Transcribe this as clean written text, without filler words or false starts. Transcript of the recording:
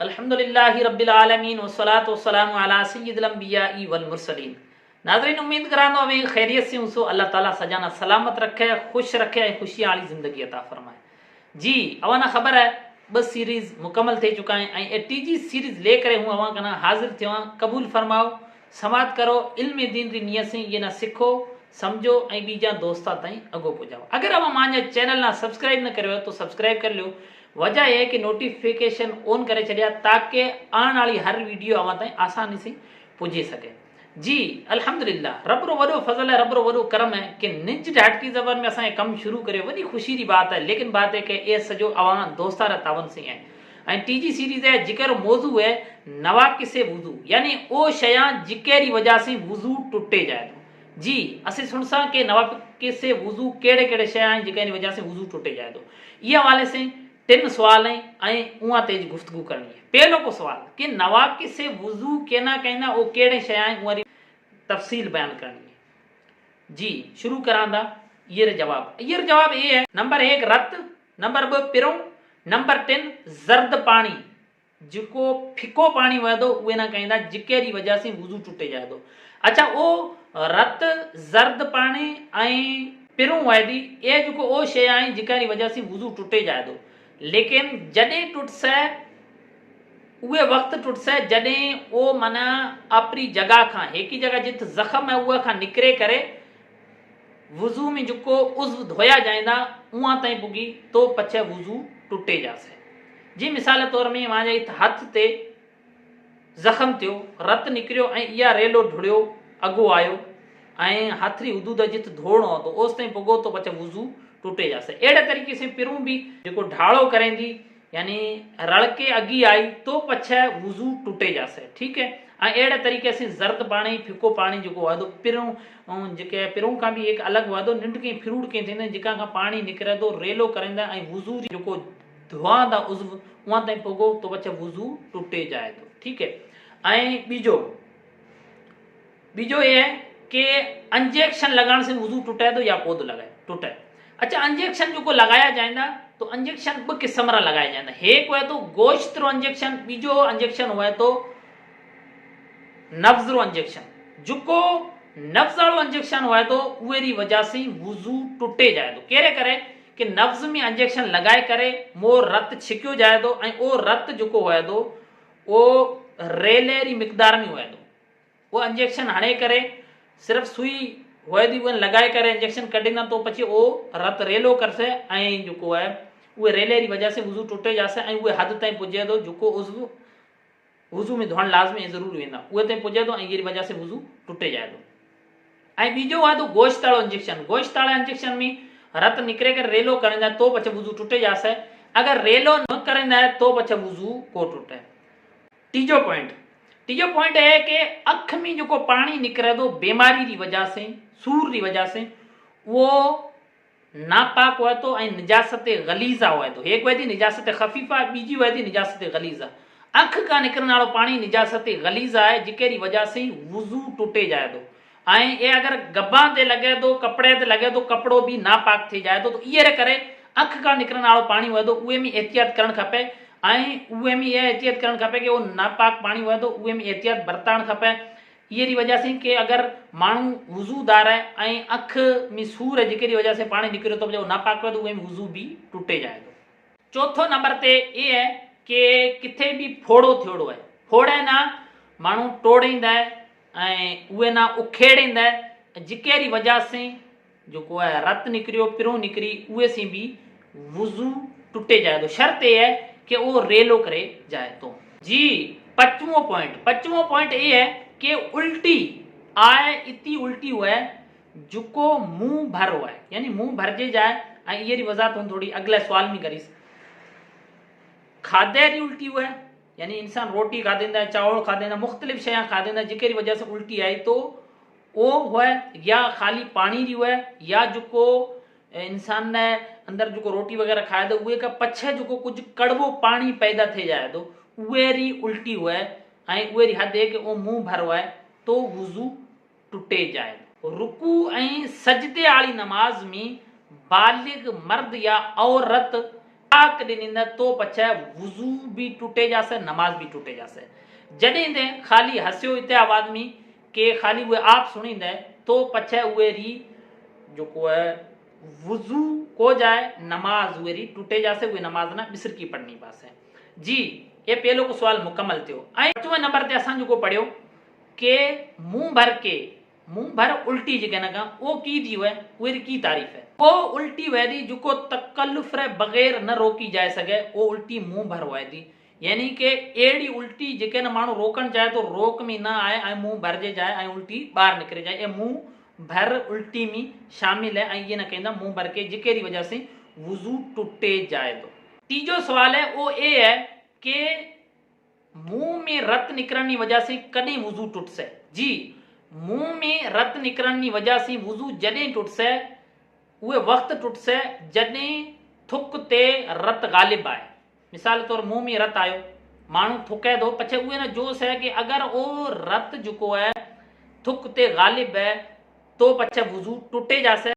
अल्हम्दुलिल्लाहि रब्बिल आलमीन वस्सलातु वस्सलामु अला सय्यिदिल अंबियाई वल मुरसलीन। नाज़रीन, उम्मीद करांदो हमें खैरियत से हूँ। अल्लाह ताला सजाना सलामत रखे, खुश रखे, खुशियां वाली जिंदगी अता फरमाए। जी अवाना खबर है बस सीरीज मुकम्मल थे चुका है टीजी सीरीज लेकर हूँ अवा कना हाजिर थे। कबूल फरमाओ, समात करो, इल्म दीन री नियत से ये ना सिखो समझो ऐं बीजा दोस्ता ताईं अगो पुजाओ। अगर अवा मांजा चैनल ना सब्सक्राइब न करो तो सब्सक्राइब कर लो। वजह है कि नोटिफिकेशन ऑन करे छड़िया ताकि आने वाली हर वीडियो अवा ताईं आसानी से पुजे सके। जी अल्हम्दुलिल्लाह, रब रो वडो फजल है, रब रो वडो करम है कि निज ढाटकी जबान में असां कम शुरू करे, वही खुशी की बात है। लेकिन बात है कि ये सजो अवां दोस्तार तावन से है। टीजी सीरीज है जिक्र मौजू है नवाकिस से वुजू, यानी ओ शया जिकेरी वजह से वुजू टुटे जाए तो। जी असीं सुनसा कि नवाकिस से वुजू केड़े केड़े शया जिकेरी वजह से वुजू टुटे जाए तो। ये हवाले से 3 सवाल हैं उहाँ तेज गुफ्तगू करनी है। पहलो को सवाल कि नवाकिस से वुजू केना कहना ओ केड़े शया उहाँ तफसील बयान करनी है। जी शुरू करांदा ये जवाब ये है। नंबर 1 रत, नंबर 2 पिरो, नंबर 3 जर्द पानी। जिको फिको पानी वह दो उहे ना कहंदा जिकेरी वजह से वुजू टूटे जाए दो। अच्छा ओ रत जर्द पानी ऐं पिरो वहदी ए जिको ओ शे आई जिकारी वजह से वुजू टूटे जाए दो। लेकिन जॾहिं टुटसे उहे वक्त टुटसे जॾहिं ओ माना अपनी जगह खां एक जगह जित जख्म है उहा खां निकरे करे वुजू में जिको उज़्व धोया जाइंदा उहाँ ताईं पुगी तो पछे वुजू टुटे जासे। जी मिसाल तौर में मां जे हथ ते जख्म थियो, रत निकरियो ऐं इहा रेलो ढुड़ियो अगो आयो ऐं हथरी हुदूद जित धोड़ो तो ओस ताईं पुगो तो पछे वुजू टूटे जासे। अड़े तरीके से पिरूं भी जो ढाड़ो करेंदी यानी रड़के अगी आई तो पछे वुजू टूटे जासे। ठीक है। अड़े तरीके से जर्द पानी फिको पानी जो वादो पिरूं जेके पिरूं का भी एक अलग वादो निंड के फिरूड़ के थींदे जिका का पानी निकरे तो रेलो करेंदा ऐं वुजू जो धुआं दा उज़्व वहां ताईं पुगो तो पछे वुजू टूटे जाए तो। ठीक है। ऐं बीजो ये है कि इंजेक्शन लगाने से वुजू टूटे तो या कोद लगाए टूटे। अच्छा इंजेक्शन जो लगाया जाएगा तो इंजेक्शन 2 किस्म रा लगाया जाएगा। एक हुआ तो गोश्त रो इंजेक्शन, बीजो इंजेक्शन हुआ तो नब्ज रो इंजेक्शन। जो नब्ज वालो इंजेक्शन हुआ तो उरी वजह से वुजू टूटे जाए तो केरे करे कि नब्ज में इंजेक्शन लगाए करे मो रत छिक्यो जाए तो ओ रत जो हुआ तो वो रेले री मिकदार में हुआ तो वो इंजेक्शन हणे करे सिर्फ सुई हुए दी वन लगाए करे इंजेक्शन कढींदा तो पछी ओ रत रेलो करसे ऐं जो है वो रेले री वजह से वुजू टूटे जासे ऐं उहे हद ताईं पुजे तो जो उज़्व वुजू में धोण लाज़मी ज़रूर वेंदा उहे ताईं पुजे तो ऐं ये वजह से वुजू टूटे जाए तो। ऐं बीजो है तो गोश्त वालो इंजेक्शन। गोश्त वाले इंजेक्शन में रत निकरे कर रेलो करेंदा तो पछे वुजू टूटे जासे। अगर रेलो न करेंदा है तो पछे वुजू को टूटे। तीजो पॉइंट है कि अख में जो पानी निकरे तो बीमारी की वजह से सूर की वजह से वो नापाक हुआ तो निजासत गलीजा हुआ तो। एक हुआ थी निजासत खफीफा, बीजी हुआ थी निजासत गलीजा। अख का निकलने वाला पानी निजासत गलीजा है जिकेरी वजह से वुजू टूटे जाए तो। ये अगर गब्बा ते लगे तो कपड़े ते लगे तो कपड़ो भी नापाक थी जाए तो ये करे अख का निकलने वाला पानी हुआ तो उहे में एहतियात करण खपे उहे में यह एहतियात करण खपे कि वो नापाक पानी हुआ तो उहे में एहतियात बरतण खपे। ये वजह से कि अगर मानू वुजूदार है अख में सूर है जिकेरी वजह से पानी निकलो तो जो नापाक हुआ तो उहे में वुजू भी टूटे जाए तो। चौथो नंबर ते ये है कि किथे भी फोड़ो थियोड़ो है, फोड़े ना मानू तोड़ींदा है उहे ना उखेड़ींदा है जिकेरी वजह से जो है रत निकरियो पिरो निकरी उहे से भी वुजू टूटे जाए तो। शर्त ये है कि वो रेलो करे जाए तो। जी पचवो पॉइंट ये है कि उल्टी आए इतनी उल्टी हुआ है जो मुंह भर हुआ है यानी मुंह भरजे जाए ये वजह तो थोड़ी अगले सवाल में करीस। खादे री उल्टी हुआ है यानी इंसान रोटी खा देंदा, चावल खा देंदा, मुख्तलिफ शया खा देंदा जिकेरी वजह से उल्टी आई तो वो हुआ या खाली पानी री हुआ या जो इंसान ने अंदर जो रोटी वगैरह खाए तो उहे का पछे जो कुछ कड़वो पानी पैदा थे जाए तो उहे री उल्टी हुआ उहे री हद है कि वो मुंह भर हुआ तो वुजू टूटे जाए। रुकू सजदे वाली नमाज में बालिग मर्द या औरत ताक ॾिनी तो पछे वुज़ू भी टूटे जासे, नमाज भी टूटे जासे। जॾहिं ते खाली हसियो हिते आवाज़ में के खाली उहे आप सुणींदे तो पछे उहे री जो है वुज़ू को जाए, नमाज उहे री टूटे जासे, उहे नमाज ना बिसर की पढ़नी पासे। जी ये पहलो को सवाल मुकम्मल थियो। 5वें नंबर ते असां जो पढ़ियो के मुंह भर उल्टी जेके न का वो की दी हुए उहे की तारीफ है। वो उल्टी वह दी जो तकल्लुफ रे बगैर न रोकी जाए सके, वो उल्टी मुंह भर हुए दी, यानी के एड़ी उल्टी जेके न माण्हू रोकण चाहे तो रोक में न आए ऐं मुंह भरजे जाए ऐं उल्टी बाहर निकरे जाए। ये मुंह भर उल्टी में शामिल है ऐं ये न कहंदा मुंह भर के जेके वजह से वुज़ू टूटे जाए तो। तीजो सवाल है वो ये है कि मुंह में रत निकरण की वजह से कदी वुज़ू टूटसे। जी मुंह में रत निकरण की वजह से वुज़ू जॾहिं टूटसे, उहे वक्त टूटसे जॾहिं थुक ते रत गालिब आए। मिसाल तौर मुंह में रत आयो, माण्हू थुके थो, पछे उहे न जोश है कि अगर वो रत जो है थुक ते गालिब है तो पछे वुज़ू टूटे जासे।